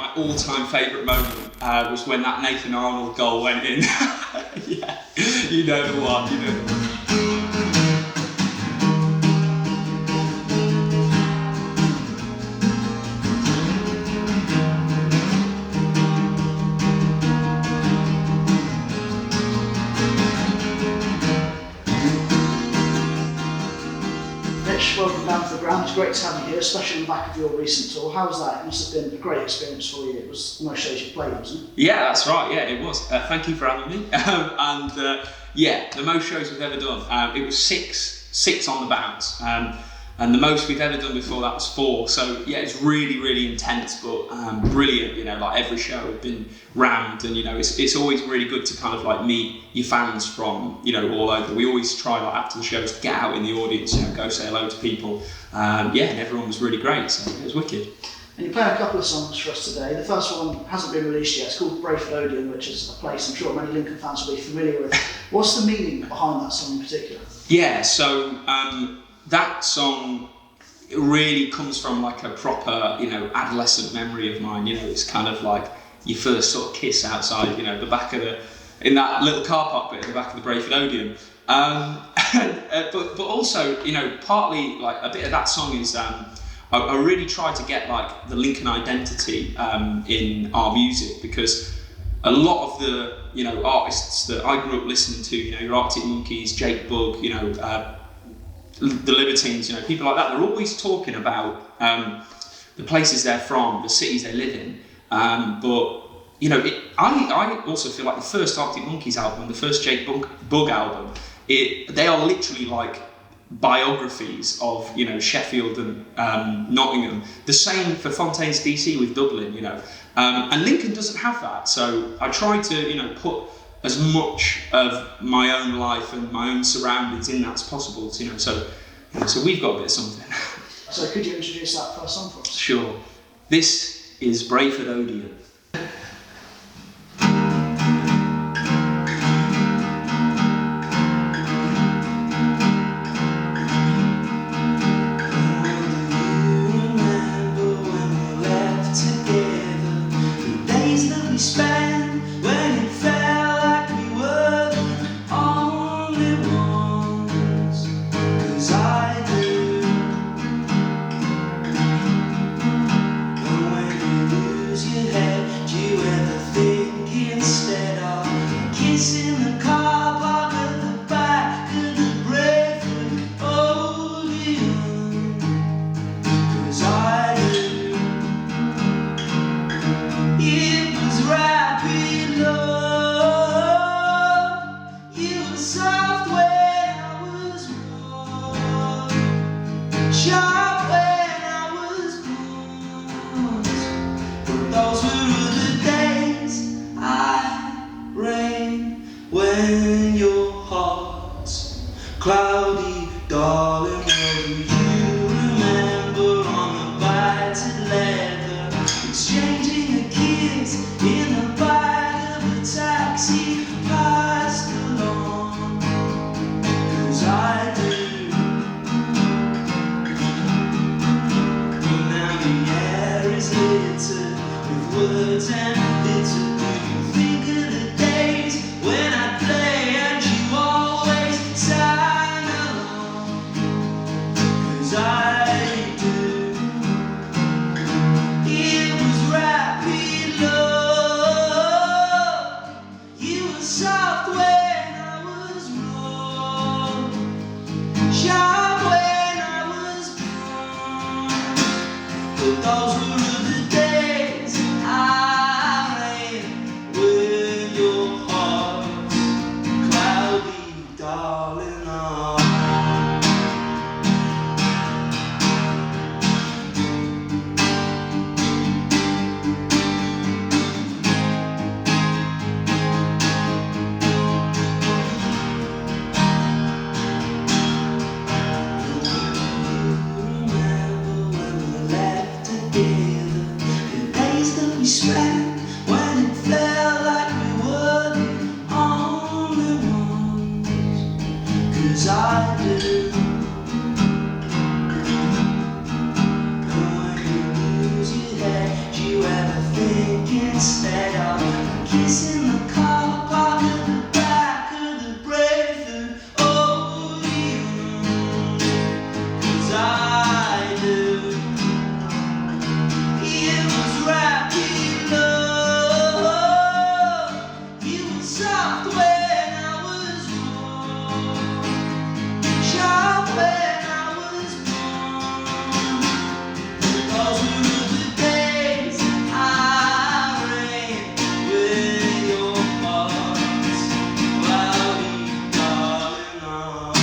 my all-time favourite moment was when that Nathan Arnold goal went in. Yeah, you know the one, you know the one. Mitch, welcome down to the ground. It's great to have you here, especially on the back of your recent tour. How was that? It must have been a great experience for you. It was the most shows you played, wasn't it? Yeah, that's right. Yeah, it was. Thank you for having me. Yeah, the most shows we've ever done. It was six on the bounce. And the most we've ever done before that was 4. So yeah, it's really, really intense, but brilliant. You know, like every show has been rammed, and you know, it's always really good to kind of like meet your fans from, you know, all over. We always try, like after the shows, to get out in the audience, you know, go say hello to people. Yeah, and everyone was really great, so it was wicked. And you're playing a couple of songs for us today. The first one hasn't been released yet. It's called Brayford, Odeon, which is a place I'm sure many Lincoln fans will be familiar with. What's the meaning behind that song in particular? Yeah, so that song really comes from like a proper, you know, adolescent memory of mine. You know, it's kind of like your first sort of kiss outside, you know, the back of in that little car park bit at the back of the Brayford Odeon. But also, you know, partly like a bit of that song is I really try to get like the Lincoln identity in our music, because a lot of the, you know, artists that I grew up listening to, you know, your Arctic Monkeys, Jake Bugg, you know, the Libertines, you know, people like that, they're always talking about the places they're from, the cities they live in. But, you know, I also feel like the first Arctic Monkeys album, the first Jake Bugg album, they are literally like biographies of, you know, Sheffield and Nottingham. The same for Fontaine's DC with Dublin, you know. And Lincoln doesn't have that, so I try to, you know, put as much of my own life and my own surroundings in that as possible, you know. So we've got a bit of something. So could you introduce that first song for us? Sure. This is Brayford Odeon. When your heart's cloudy, darling, will you remember on the bited leather, exchanging a kiss in the back of a taxi passed along? 'Cause I do. But now the air is littered with words and bitter. Think of the days when I play and you always sang along. 'Cause I do. It was rapid love. You were soft when I was raw, sharp when I was born. But those were the days I ran with your heart cloudy, darling. Oh. Remember when we laughed together, the days that we spent when it felt like we were the only ones. 'Cause I do. And when you lose your head, you ever think instead of kissing the car park at the back of the Brayford Odeon. 'Cause I do. It was rapid love. You were soft when I was warm, sharp when I was born. Those were the days I ran with your heart's cloudy darling arms.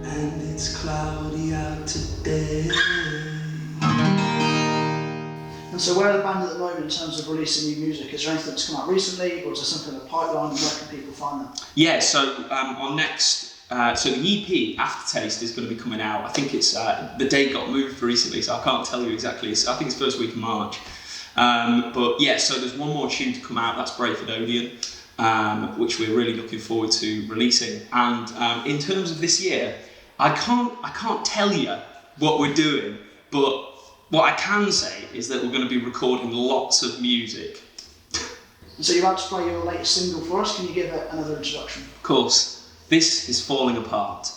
And it's cloudy out today. And so where are the band at the moment in terms of releasing new music? Is there anything that's come out recently, or is there something in the pipeline, and where can people find that? Yeah, so our next, so the EP Aftertaste is going to be coming out. I think it's the date got moved recently, so I can't tell you exactly. I think it's first week of March. But yeah, so there's one more tune to come out. That's Brayford Odeon, which we're really looking forward to releasing. And in terms of this year, I can't tell you what we're doing, but what I can say is that we're going to be recording lots of music. And so you're about to play your latest single for us. Can you give it another introduction? Of course, this is Falling Apart.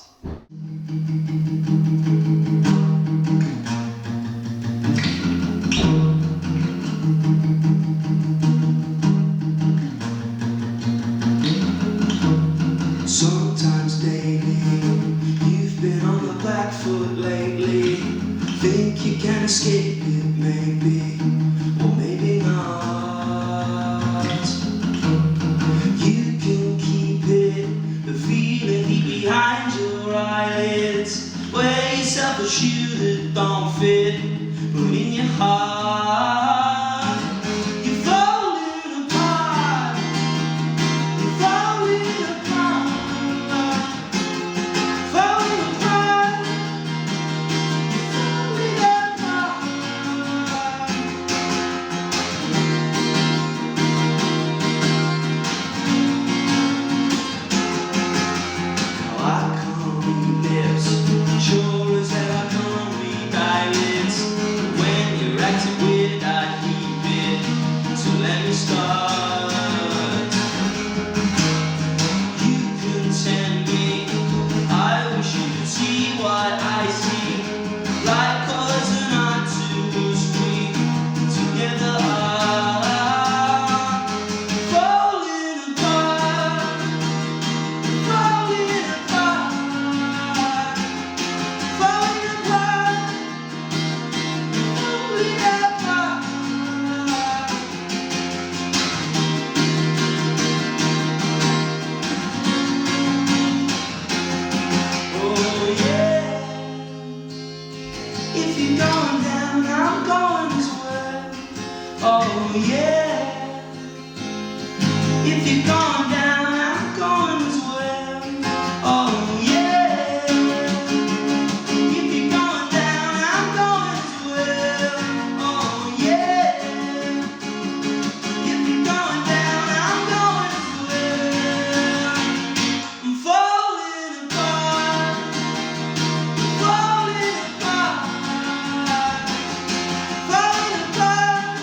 Sometimes daily, you've been on the back foot lately. Think you can escape it, maybe, or maybe not. You can keep it, the feeling deep behind your eyelids. Wear yourself a shoe that don't fit, but in your heart, you're falling apart. You're falling apart. Falling apart. Falling apart. Now I can't read lips, sure as hell I can't read eyelids. When you're acting weird, I keep it, so let me start. You can tell me, I wish you could see what I see. Like cause and not to speak together are falling apart. Falling apart. Falling apart. Falling apart. Oh yeah. If you're going down, I'm going as well. Oh yeah. If you're going down, I'm going as well. Oh yeah. If you're going down, I'm going as well. Oh yeah. If you're going down, I'm going as well. I'm falling apart. Falling apart. Falling apart.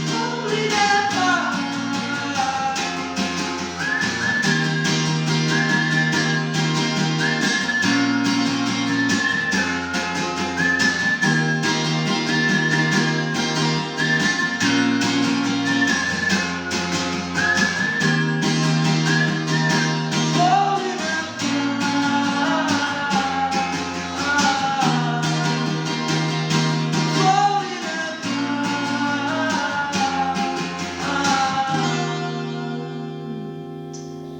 Falling apart. Falling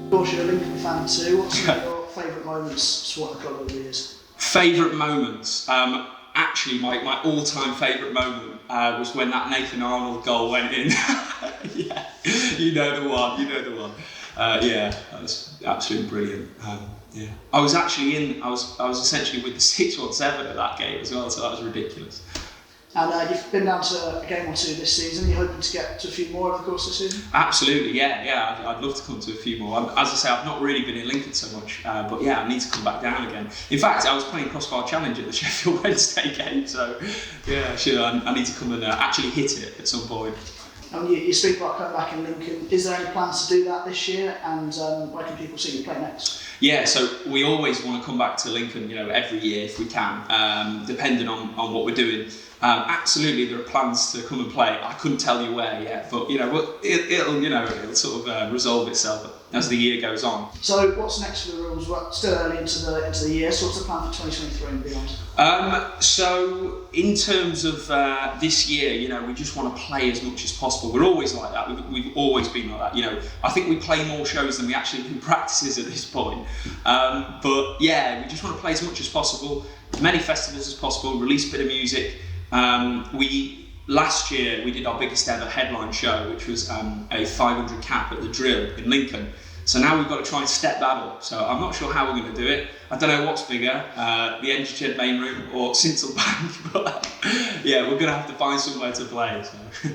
Of course, you're a Lincoln fan too. What's some of your favourite moments supporting the club over the years? Favourite moments? Actually, my all-time favourite moment was when that Nathan Arnold goal went in. Yeah, you know the one. Yeah, that was absolutely brilliant. Yeah, I was actually I was essentially with the 617 at that game as well, so that was ridiculous. And you've been down to a game or two this season. You're hoping to get to a few more over the course of the season? Absolutely, yeah. I'd love to come to a few more. As I say, I've not really been in Lincoln so much, but yeah, I need to come back down again. In fact, I was playing Crossbar Challenge at the Sheffield Wednesday game, so yeah, sure, I need to come and actually hit it at some point. And you speak about coming back in Lincoln. Is there any plans to do that this year? And where can people see you play next? Yeah, so we always want to come back to Lincoln, every year if we can, depending on what we're doing. Absolutely, there are plans to come and play. I couldn't tell you where yet, but it'll sort of resolve itself as the year goes on. So what's next for the Rills? We're still early into the year. So what's the plan for 2023 and beyond? So in terms of this year, we just want to play as much as possible. We're always like that. We've always been like that. I think we play more shows than we actually do practices at this point. But yeah, we just want to play as much as possible, as many festivals as possible, release a bit of music. Last year we did our biggest ever headline show, which was a 500 cap at the Drill in Lincoln. So now we've got to try and step that up. So I'm not sure how we're going to do it. I don't know what's bigger, the Energy Shed main room or Sinsel Bank. But yeah, we're going to have to find somewhere to play. So.